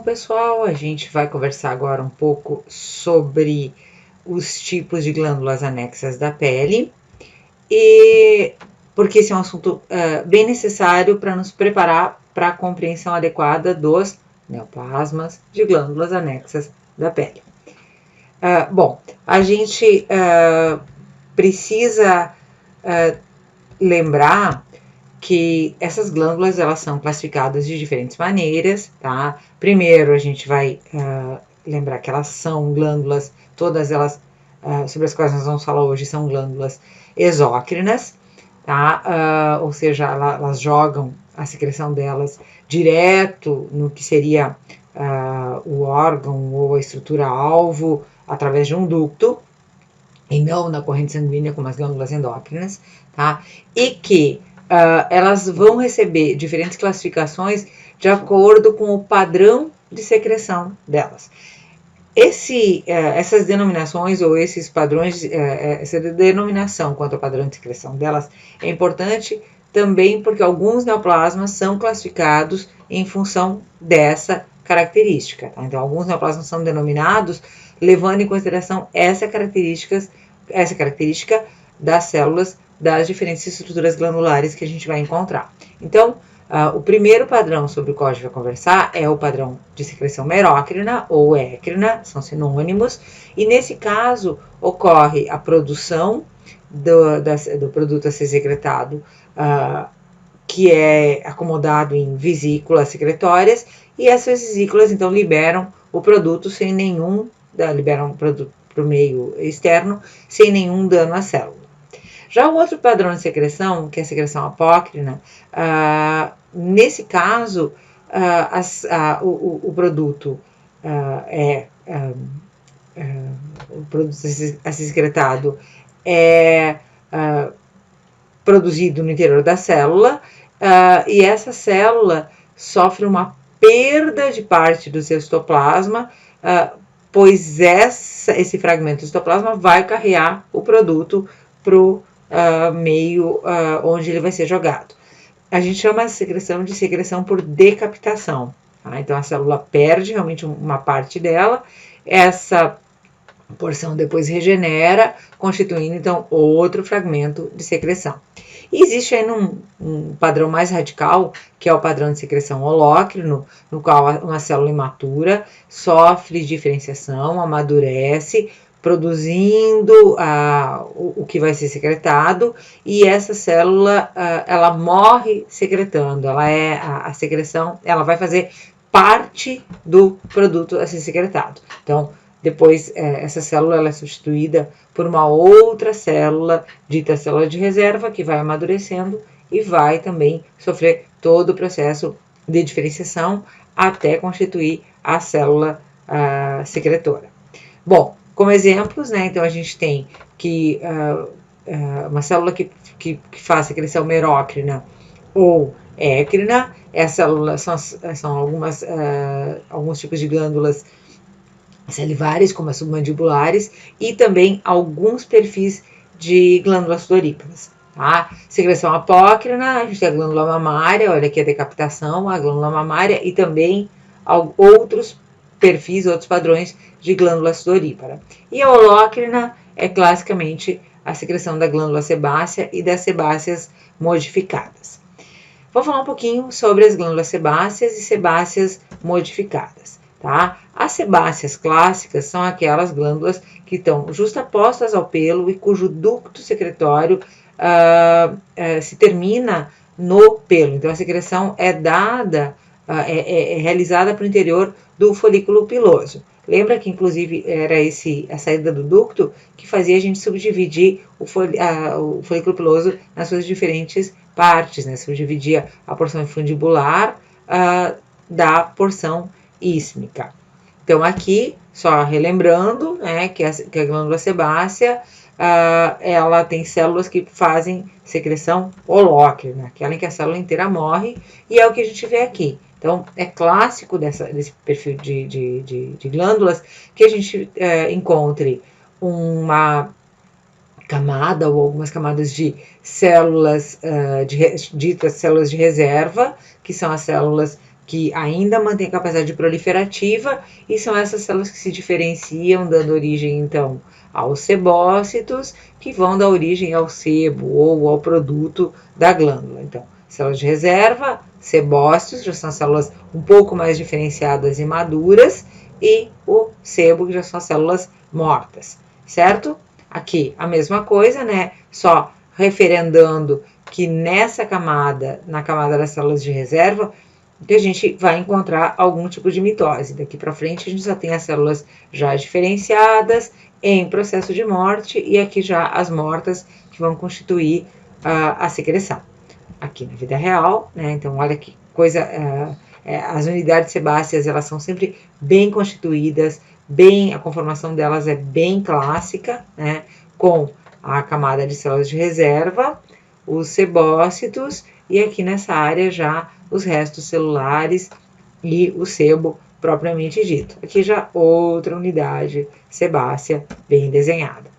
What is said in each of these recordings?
pessoal, a gente vai conversar agora um pouco sobre os tipos de glândulas anexas da pele, e porque esse é um assunto bem necessário para nos preparar para a compreensão adequada dos neoplasmas de glândulas anexas da pele. Bom, a gente precisa lembrar que essas glândulas elas são classificadas de diferentes maneiras, tá? Primeiro a gente vai lembrar que elas são glândulas, todas elas sobre as quais nós vamos falar hoje são glândulas exócrinas, tá? Ou seja, elas jogam a secreção delas direto no que seria o órgão ou a estrutura alvo através de um ducto e não na corrente sanguínea como as glândulas endócrinas, tá? E que elas vão receber diferentes classificações de acordo com o padrão de secreção delas. Essas denominações ou esses padrões, essa denominação quanto ao padrão de secreção delas é importante também porque alguns neoplasmas são classificados em função dessa característica. Tá? Então, alguns neoplasmas são denominados levando em consideração essa característica das células das diferentes estruturas glandulares que a gente vai encontrar. Então, o primeiro padrão sobre o qual a gente vai conversar é o padrão de secreção merócrina ou écrina, são sinônimos, e nesse caso ocorre a produção do produto a ser secretado, que é acomodado em vesículas secretórias, e essas vesículas então liberam o produto sem nenhum, liberam o produto para o meio externo sem nenhum dano à célula. Já o outro padrão de secreção, que é a secreção apócrina, nesse caso, o produto o produto a ser secretado é produzido no interior da célula, e essa célula sofre uma perda de parte do seu citoplasma, pois esse fragmento do citoplasma vai carregar o produto para o meio onde ele vai ser jogado. A gente chama essa secreção de secreção por decapitação. Tá? Então a célula perde realmente uma parte dela, essa porção depois regenera, constituindo então outro fragmento de secreção. E existe ainda um padrão mais radical, que é o padrão de secreção holócrino, no qual uma célula imatura sofre diferenciação, amadurece, produzindo o que vai ser secretado, e essa célula ela morre secretando, a secreção ela vai fazer parte do produto a ser secretado. Então, depois, essa célula ela é substituída por uma outra célula, dita célula de reserva, que vai amadurecendo e vai também sofrer todo o processo de diferenciação até constituir a célula secretora. Bom, como exemplos, né, então a gente tem que uma célula que faz secreção merócrina ou écrina, essa célula são alguns tipos de glândulas salivares, como as submandibulares, e também alguns perfis de glândulas sudoríparas. Tá? Secreção apócrina, a gente tem a glândula mamária, olha aqui a decapitação, a glândula mamária, e também outros perfis, outros padrões de glândula sudorípara. E a holócrina é classicamente a secreção da glândula sebácea e das sebáceas modificadas. Vou falar um pouquinho sobre as glândulas sebáceas e sebáceas modificadas. Tá? As sebáceas clássicas são aquelas glândulas que estão justapostas ao pelo e cujo ducto secretório se termina no pelo. Então, a secreção é realizada para o interior do folículo piloso. Lembra que, inclusive, era a saída do ducto que fazia a gente subdividir o folículo piloso nas suas diferentes partes, né? Subdividia a porção fundibular da porção ísmica. Então, aqui, só relembrando, né, que a glândula sebácea, ela tem células que fazem secreção holócrina, aquela em que a célula inteira morre, e é o que a gente vê aqui. Então, é clássico desse perfil de glândulas que a gente encontre uma camada ou algumas camadas de células, ditas células de reserva, que são as células que ainda mantém a capacidade proliferativa, e são essas células que se diferenciam, dando origem, então, aos sebócitos, que vão dar origem ao sebo ou ao produto da glândula. Então, células de reserva, sebócitos, já são células um pouco mais diferenciadas e maduras, e o sebo, que já são células mortas, certo? Aqui a mesma coisa, né? Só referendando que nessa camada, na camada das células de reserva, que a gente vai encontrar algum tipo de mitose. Daqui para frente a gente só tem as células já diferenciadas em processo de morte, e aqui já as mortas que vão constituir a secreção. Aqui na vida real, né? Então olha que coisa, as unidades sebáceas, elas são sempre bem constituídas, a conformação delas é bem clássica, né? Com a camada de células de reserva, os sebócitos, e aqui nessa área já os restos celulares e o sebo propriamente dito. Aqui já outra unidade sebácea bem desenhada.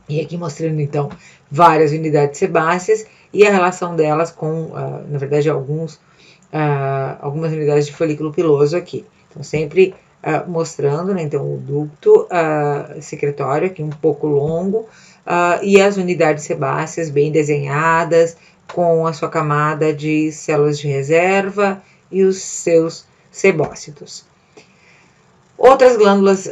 E aqui mostrando então várias unidades sebáceas e a relação delas com, na verdade, algumas unidades de folículo piloso aqui. Então sempre mostrando, né, então, o ducto secretório aqui um pouco longo, e as unidades sebáceas bem desenhadas, com a sua camada de células de reserva e os seus sebócitos. Outras glândulas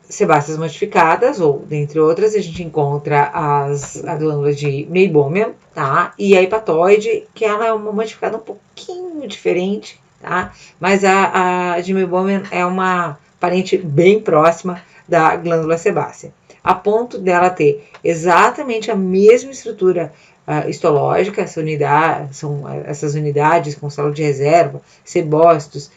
sebáceas modificadas, ou dentre outras, a gente encontra a glândula de Meibomian, tá? E a hepatoide, que ela é uma modificada um pouquinho diferente, tá? Mas a de Meibomian é uma parente bem próxima da glândula sebácea, a ponto dela ter exatamente a mesma estrutura histológica. Essas unidades com célula de reserva, sebócitos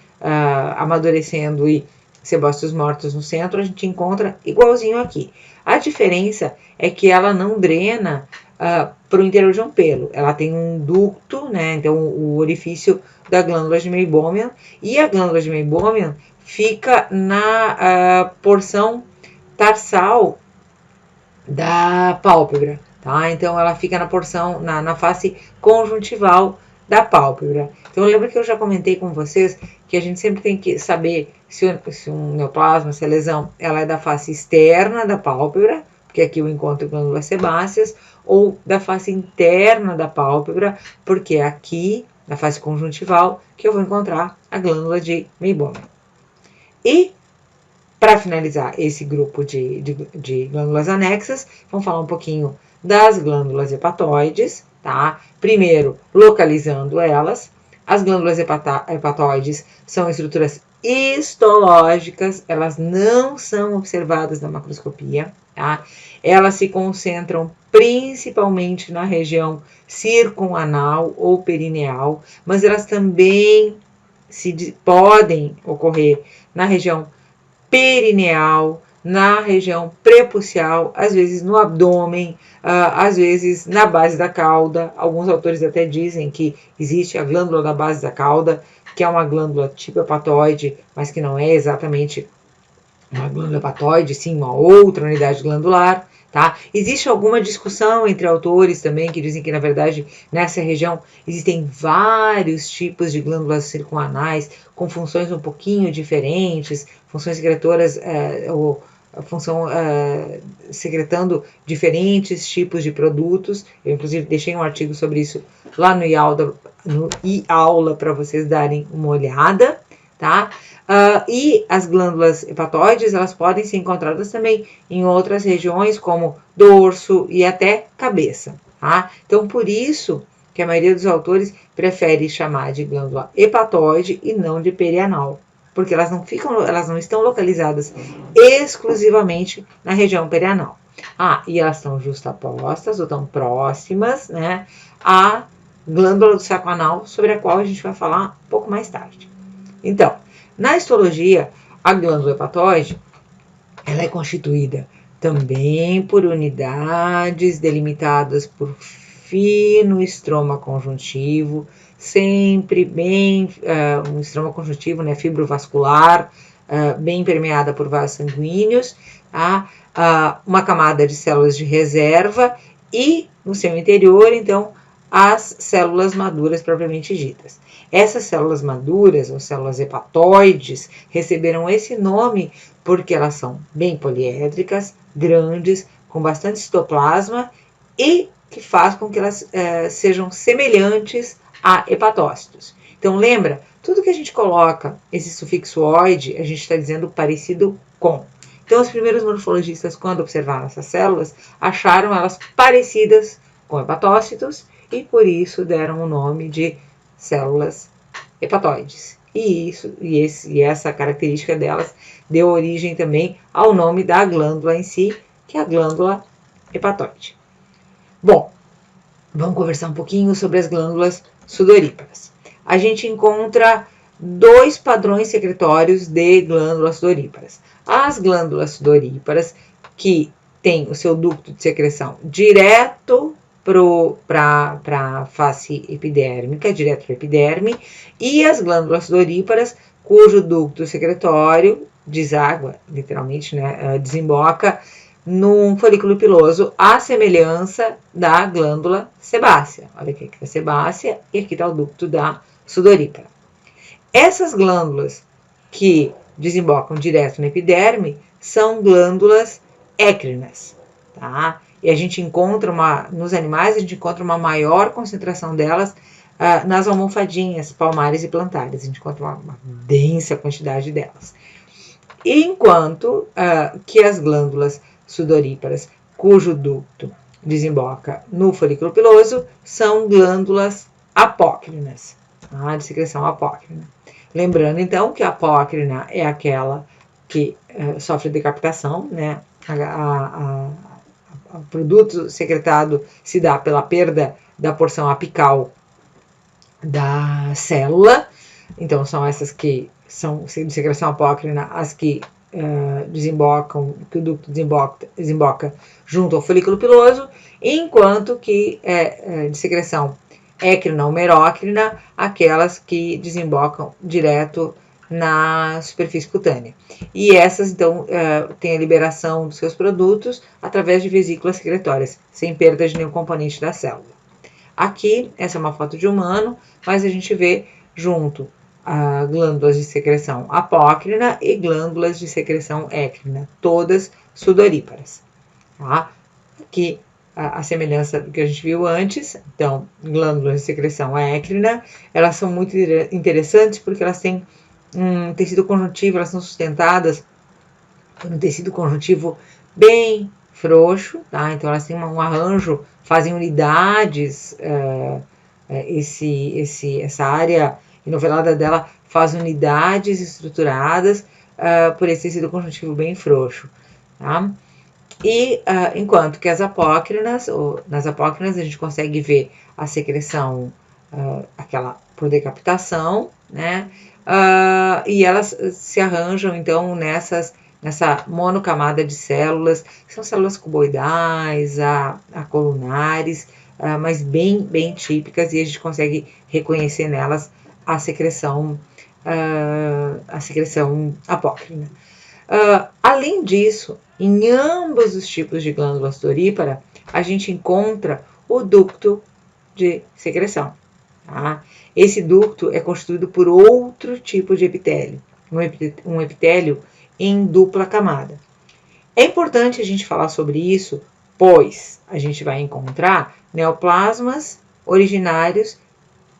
amadurecendo e sebócitos mortos no centro, a gente encontra igualzinho aqui. A diferença é que ela não drena para o interior de um pelo. Ela tem um ducto, né? Então o orifício da glândula de Meibomian, e a glândula de Meibomian fica na porção tarsal da pálpebra, tá? Então ela fica na porção, na face conjuntival da pálpebra. Então lembra que eu já comentei com vocês que a gente sempre tem que saber se um neoplasma, se a lesão, ela é da face externa da pálpebra, porque aqui eu encontro glândulas sebáceas, ou da face interna da pálpebra, porque é aqui, na face conjuntival, que eu vou encontrar a glândula de Meibomian. E para finalizar esse grupo de glândulas anexas, vamos falar um pouquinho das glândulas hepatoides, tá? Primeiro, localizando elas. As glândulas hepatoides são estruturas histológicas, elas não são observadas na macroscopia, tá? Elas se concentram principalmente na região circunanal ou perineal, mas elas também podem ocorrer na região perineal, na região prepucial, às vezes no abdômen, às vezes na base da cauda. Alguns autores até dizem que existe a glândula da base da cauda, que é uma glândula tipo hepatoide, mas que não é exatamente uma glândula hepatoide, sim uma outra unidade glandular. Tá? Existe alguma discussão entre autores também que dizem que, na verdade, nessa região existem vários tipos de glândulas circunanais com funções um pouquinho diferentes, funções secretoras ou função secretando diferentes tipos de produtos. Eu, inclusive, deixei um artigo sobre isso lá no iAula para vocês darem uma olhada, tá? E as glândulas hepatoides, elas podem ser encontradas também em outras regiões, como dorso e até cabeça, tá? Então, por isso que a maioria dos autores prefere chamar de glândula hepatoide e não de perianal, porque elas não estão localizadas exclusivamente na região perianal. E elas estão justapostas ou estão próximas, né, à glândula do saco anal, sobre a qual a gente vai falar um pouco mais tarde. Então, na histologia, a glândula hepatoide, ela é constituída também por unidades delimitadas por fino estroma conjuntivo, sempre bem, um estroma conjuntivo, né, fibrovascular, bem permeada por vasos sanguíneos, uma camada de células de reserva e, no seu interior, então, as células maduras propriamente ditas. Essas células maduras, ou células hepatoides, receberam esse nome porque elas são bem poliédricas, grandes, com bastante citoplasma e que faz com que elas sejam semelhantes a hepatócitos. Então lembra, tudo que a gente coloca esse sufixo oide, a gente está dizendo parecido com. Então os primeiros morfologistas, quando observaram essas células, acharam elas parecidas com hepatócitos e por isso deram o nome de células hepatoides. E essa característica delas deu origem também ao nome da glândula em si, que é a glândula hepatoide. Bom, vamos conversar um pouquinho sobre as glândulas sudoríparas. A gente encontra dois padrões secretórios de glândulas sudoríparas. As glândulas sudoríparas, que têm o seu ducto de secreção direto para a face epidérmica, direto para a epiderme, e as glândulas sudoríparas, cujo ducto secretório deságua, literalmente, né, desemboca num folículo piloso, à semelhança da glândula sebácea. Olha aqui a sebácea e aqui está o ducto da sudorípara. Essas glândulas que desembocam direto na epiderme são glândulas écrinas, tá? E a gente encontra nos animais, a gente encontra uma maior concentração delas nas almofadinhas palmares e plantares. A gente encontra uma densa quantidade delas. Enquanto que as glândulas sudoríparas, cujo ducto desemboca no folículo piloso, são glândulas apócrinas, tá? De secreção apócrina. Lembrando, então, que a apócrina é aquela que sofre decapitação, né? O produto secretado se dá pela perda da porção apical da célula. Então, são essas que são de secreção apócrina, as que desembocam, que o ducto desemboca junto ao folículo piloso, enquanto que de secreção écrina ou merócrina, aquelas que desembocam direto na superfície cutânea. E essas, então, têm a liberação dos seus produtos através de vesículas secretórias, sem perda de nenhum componente da célula. Aqui, essa é uma foto de humano, mas a gente vê junto glândulas de secreção apócrina e glândulas de secreção écrina, todas sudoríparas. Tá? Aqui a semelhança do que a gente viu antes, então, glândulas de secreção écrina, elas são muito interessantes porque elas têm um tecido conjuntivo, elas são sustentadas por um tecido conjuntivo bem frouxo, tá? Então elas têm um arranjo, fazem unidades, essa área enovelada dela faz unidades estruturadas por esse tecido conjuntivo bem frouxo, tá? E enquanto que as apócrinas, nas apócrinas a gente consegue ver a secreção, aquela por decapitação, né? E elas se arranjam então nessa monocamada de células, que são células cuboidais, acolunares, mas bem típicas, e a gente consegue reconhecer nelas a secreção apócrina. Além disso, em ambos os tipos de glândula sudorípara, a gente encontra o ducto de secreção. Tá? Esse ducto é constituído por outro tipo de epitélio, um epitélio em dupla camada. É importante a gente falar sobre isso, pois a gente vai encontrar neoplasmas originários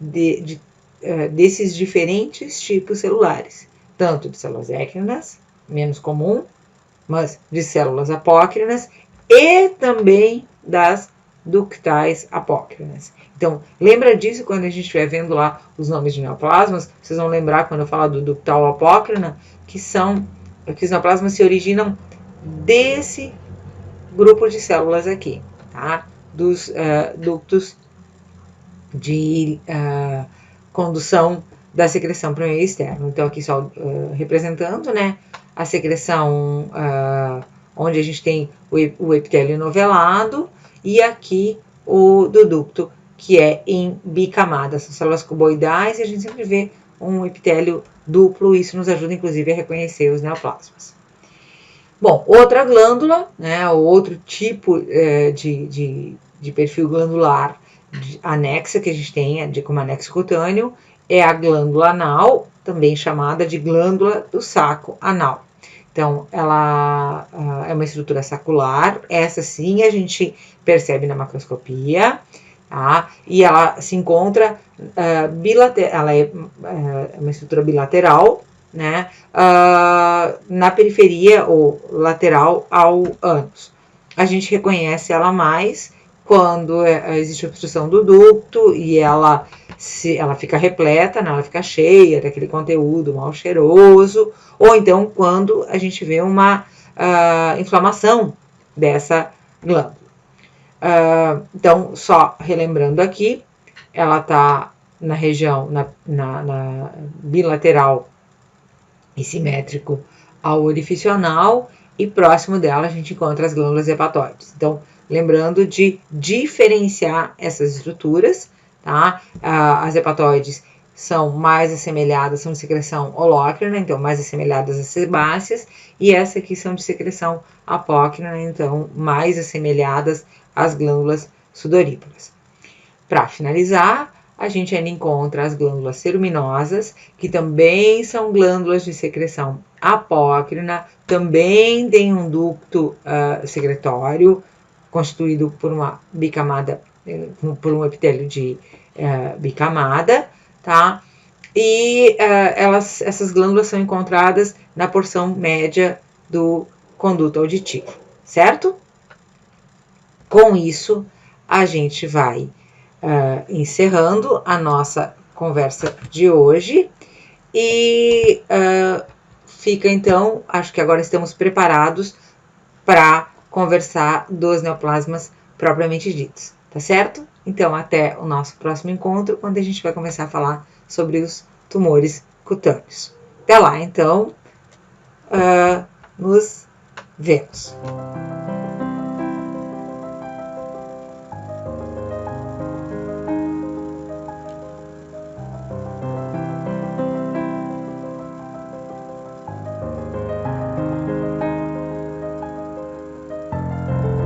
desses diferentes tipos celulares, tanto de células écrinas, menos comum, mas de células apócrinas e também das ductais apócrinas. Então, lembra disso quando a gente estiver vendo lá os nomes de neoplasmas, vocês vão lembrar quando eu falar do ductal apócrina, que os neoplasmas se originam desse grupo de células aqui, tá? Dos ductos de condução da secreção para o meio externo. Então, aqui só representando, né, a secreção onde a gente tem o epitélio novelado, e aqui o do ducto, que é em bicamada. São células cuboidais e a gente sempre vê um epitélio duplo, isso nos ajuda inclusive a reconhecer os neoplasmas. Bom, outra glândula, né, outro tipo de perfil glandular anexa que a gente tem como anexo cutâneo é a glândula anal, também chamada de glândula do saco anal. Então, ela é uma estrutura sacular, essa sim a gente percebe na macroscopia, tá? E ela se encontra ela é uma estrutura bilateral, né? Na periferia ou lateral ao ânus. A gente reconhece ela mais quando existe obstrução do ducto e ela fica repleta, né? Ela fica cheia daquele conteúdo mal cheiroso, ou então quando a gente vê uma inflamação dessa glândula. Então, só relembrando aqui, ela está na região, na bilateral e simétrico ao orifício anal, e próximo dela a gente encontra as glândulas hepatoides. Então, lembrando de diferenciar essas estruturas, tá? As hepatoides são mais assemelhadas, são de secreção holócrina, então mais assemelhadas às sebáceas, e essa aqui são de secreção apócrina, então mais assemelhadas às glândulas sudoríparas. Para finalizar, a gente ainda encontra as glândulas ceruminosas, que também são glândulas de secreção apócrina, também tem um ducto secretório constituído por uma bicamada, por um epitélio de bicamada, tá? E essas glândulas são encontradas na porção média do conduto auditivo, certo? Com isso, a gente vai encerrando a nossa conversa de hoje e fica então, acho que agora estamos preparados para conversar dos neoplasmas propriamente ditos, tá certo? Então, até o nosso próximo encontro, quando a gente vai começar a falar sobre os tumores cutâneos. Até lá, então, nos vemos.